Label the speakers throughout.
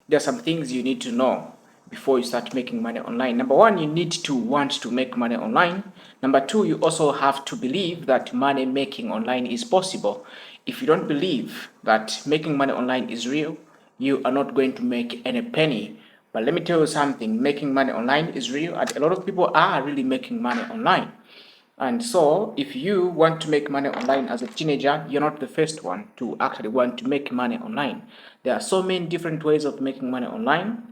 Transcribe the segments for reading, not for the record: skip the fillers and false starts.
Speaker 1: there are some things you need to know before you start making money online. Number one, you need to want to make money online. Number two, you also have to believe that money making online is possible. If you don't believe that making money online is real, you are not going to make any penny. But let me tell you something, making money online is real, and a lot of people are really making money online. And so, if you want to make money online as a teenager, you're not the first one to actually want to make money online. There are so many different ways of making money online,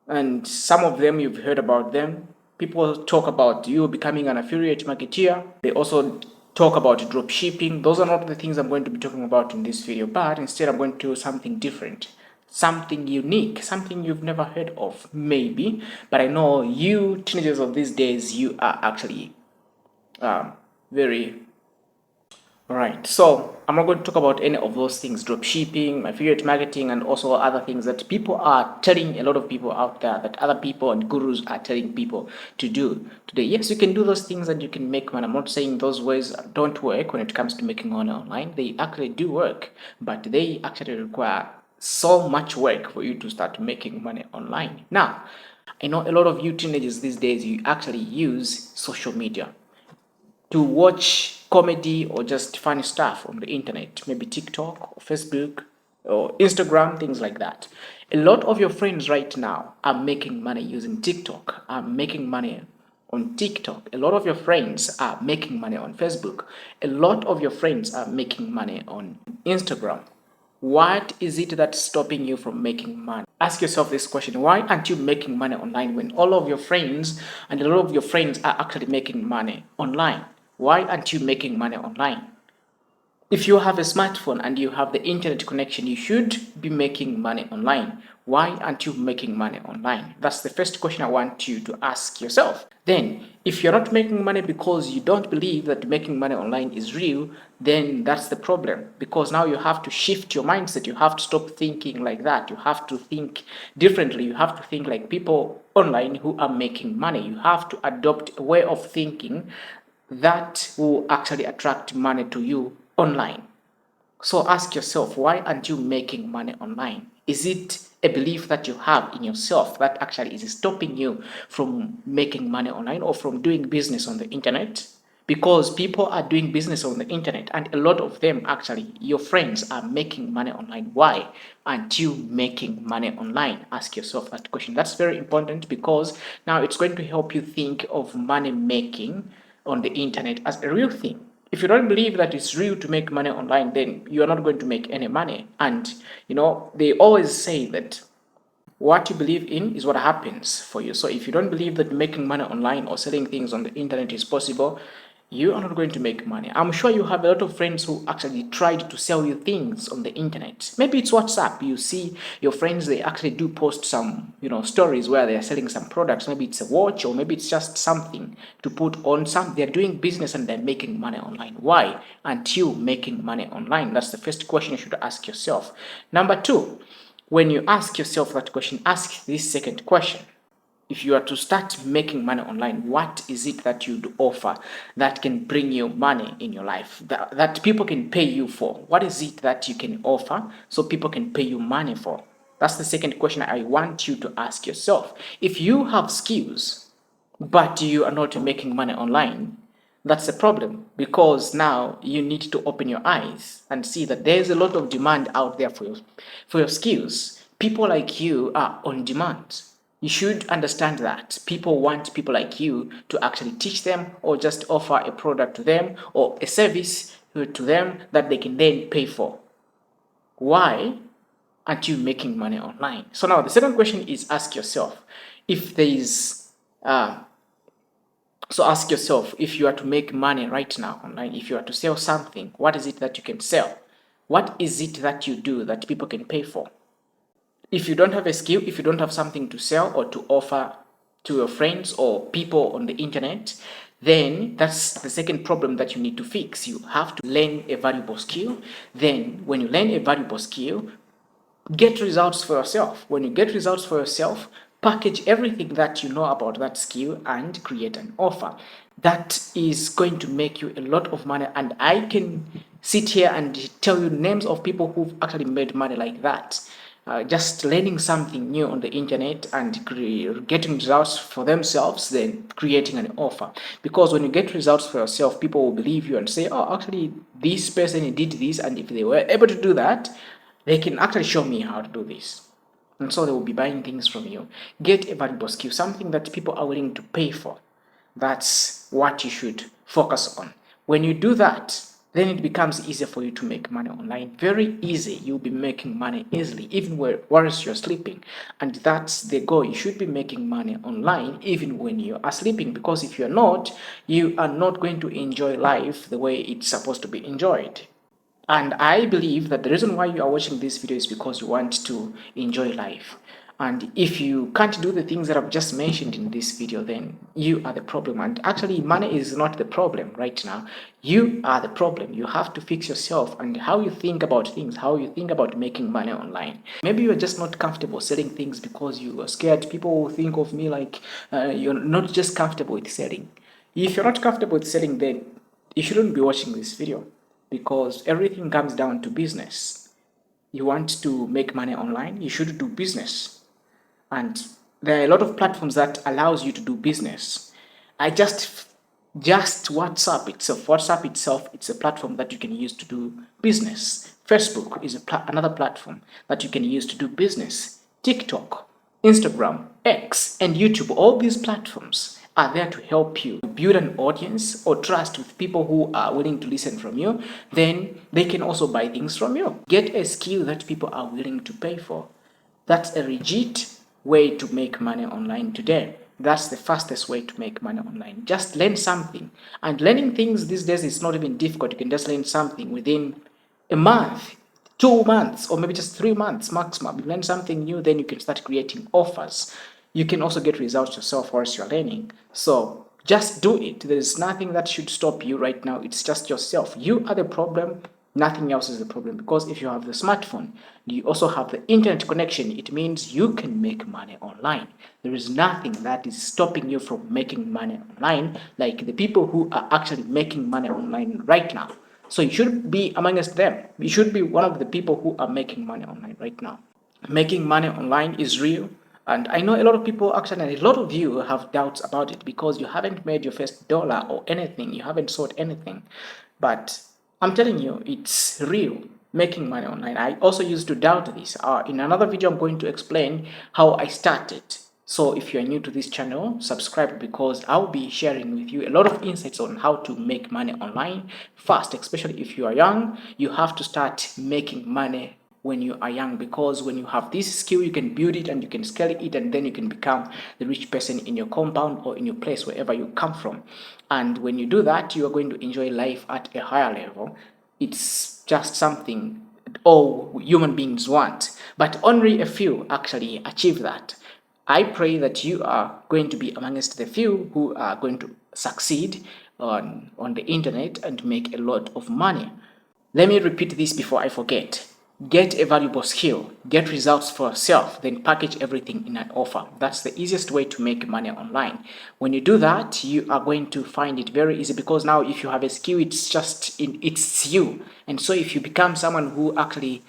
Speaker 1: and some of them you've heard about them. People talk about you becoming an affiliate marketeer. They also talk about drop shipping. Those are not the things I'm going to be talking about in this video, but instead I'm going to do something different, something unique, something you've never heard of, maybe. But I know you teenagers of these days, you are actually very right. So I'm not going to talk about any of those things, drop shipping, affiliate marketing, and also other things that people are telling a lot of people out there, that other people and gurus are telling people to do today. Yes, you can do those things and you can make money. I'm not saying those ways don't work when it comes to making money online. They actually do work, but they actually require so much work for you to start making money online. Now, I know a lot of you teenagers these days, you actually use social media to watch comedy or just funny stuff on the internet, maybe TikTok or Facebook or Instagram, things like that. A lot of your friends right now are making money using TikTok, are making money on TikTok. A lot of your friends are making money on Facebook. A lot of your friends are making money on Instagram. What is it that's stopping you from making money? Ask yourself this question. Why aren't you making money online when all of your friends and a lot of your friends are actually making money online? Why aren't you making money online? If you have a smartphone and you have the internet connection, you should be making money online. Why aren't you making money online? That's the first question I want you to ask yourself. Then, if you're not making money because you don't believe that making money online is real, then that's the problem. Because now you have to shift your mindset. You have to stop thinking like that. You have to think differently. You have to think like people online who are making money. You have to adopt a way of thinking that will actually attract money to you online. So ask yourself, why aren't you making money online? Is it a belief that you have in yourself that actually is stopping you from making money online or from doing business on the internet? Because people are doing business on the internet and a lot of them actually, your friends are making money online. Why aren't you making money online? Ask yourself that question. That's very important because now it's going to help you think of money making on the internet as a real thing. If you don't believe that it's real to make money online, then you are not going to make any money. And they always say that what you believe in is what happens for you. So if you don't believe that making money online or selling things on the internet is possible, you are not going to make money. I'm sure you have a lot of friends who actually tried to sell you things on the internet. Maybe it's WhatsApp. You see your friends, they actually do post some, stories where they are selling some products. Maybe it's a watch or maybe it's just something to put on some. They're doing business and they're making money online. Why aren't you making money online? That's the first question you should ask yourself. Number two, when you ask yourself that question, ask this second question. If you are to start making money online, what is it that you'd offer that can bring you money in your life, that people can pay you for? What is it that you can offer so people can pay you money for? That's the second question I want you to ask yourself. If you have skills, but you are not making money online, that's a problem because now you need to open your eyes and see that there's a lot of demand out there for your skills. People like you are on demand. You should understand that people want people like you to actually teach them or just offer a product to them or a service to them that they can then pay for. Why aren't you making money online? So now the second question is ask yourself if there is so ask yourself, if you are to make money right now online, if you are to sell something, what is it that you can sell? What is it that you do that people can pay for? If you don't have a skill, if you don't have something to sell or to offer to your friends or people on the internet, then that's the second problem that you need to fix. You have to learn a valuable skill. Then when you learn a valuable skill, get results for yourself. When you get results for yourself, package everything that you know about that skill and create an offer. That is going to make you a lot of money. And I can sit here and tell you names of people who've actually made money like that. just learning something new on the internet and getting results for themselves, then creating an offer. Because when you get results for yourself, people will believe you and say, oh, actually, this person did this, and if they were able to do that, they can actually show me how to do this. And so they will be buying things from you. Get a valuable skill, something that people are willing to pay for. That's what you should focus on. When you do that, then it becomes easier for you to make money online. Very easy. You'll be making money easily, even whilst you're sleeping. And that's the goal. You should be making money online even when you are sleeping, because if you're not, you are not going to enjoy life the way it's supposed to be enjoyed. And I believe that the reason why you are watching this video is because you want to enjoy life. And if you can't do the things that I've just mentioned in this video, then you are the problem. And actually, money is not the problem right now. You are the problem. You have to fix yourself and how you think about things, how you think about making money online. Maybe you're just not comfortable selling things because you are scared. People will think of me like you're not just comfortable with selling. If you're not comfortable with selling, then you shouldn't be watching this video, because everything comes down to business. You want to make money online, you should do business. And there are a lot of platforms that allows you to do business. Just WhatsApp itself, it's a platform that you can use to do business. Facebook is another platform that you can use to do business. TikTok, Instagram, X, and YouTube, all these platforms are there to help you build an audience or trust with people who are willing to listen from you. Then they can also buy things from you. Get a skill that people are willing to pay for. That's a legit way to make money online today. That's the fastest way to make money online. Just learn something. And learning things these days is not even difficult. You can just learn something within a month, 2 months, or maybe just 3 months maximum. You learn something new, then you can start creating offers. You can also get results yourself whilst you're learning. So just do it. There is nothing that should stop you right now. It's just yourself. You are the problem. Nothing else is the problem, because if you have the smartphone, you also have the internet connection, it means you can make money online. There is nothing that is stopping you from making money online, like the people who are actually making money online right now. So you should be amongst them. You should be one of the people who are making money online right now. Making money online is real. And I know a lot of people, actually, a lot of you have doubts about it because you haven't made your first dollar or anything. You haven't sold anything. But I'm telling you, it's real, making money online. I also used to doubt this. In another video, I'm going to explain how I started. So if you're new to this channel, subscribe, because I'll be sharing with you a lot of insights on how to make money online fast. Especially if you are young, you have to start making money when you are young, because when you have this skill, you can build it and you can scale it, and then you can become the rich person in your compound or in your place, wherever you come from. And when you do that, you are going to enjoy life at a higher level. It's just something all human beings want, but only a few actually achieve that. I pray that you are going to be amongst the few who are going to succeed on the internet and make a lot of money. Let me repeat this before I forget. Get a valuable skill, get results for yourself, then package everything in an offer. That's the easiest way to make money online. When you do that, you are going to find it very easy, because now if you have a skill, it's you. And so if you become someone who actually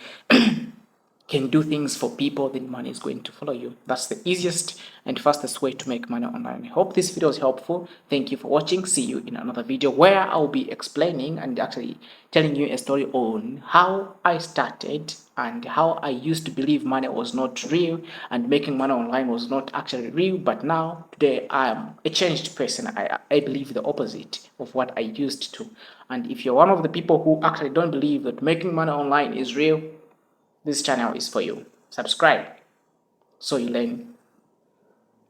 Speaker 1: can do things for people, then money is going to follow you. That's the easiest and fastest way to make money online. I hope this video is helpful. Thank you for watching. See you in another video where I'll be explaining and actually telling you a story on how I started and how I used to believe money was not real and making money online was not actually real. But now, today, I am a changed person. I believe the opposite of what I used to. And if you're one of the people who actually don't believe that making money online is real, this channel is for you. Subscribe so you learn,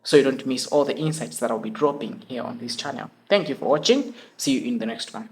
Speaker 1: so you don't miss all the insights that I'll be dropping here on this channel. Thank you for watching. See you in the next one.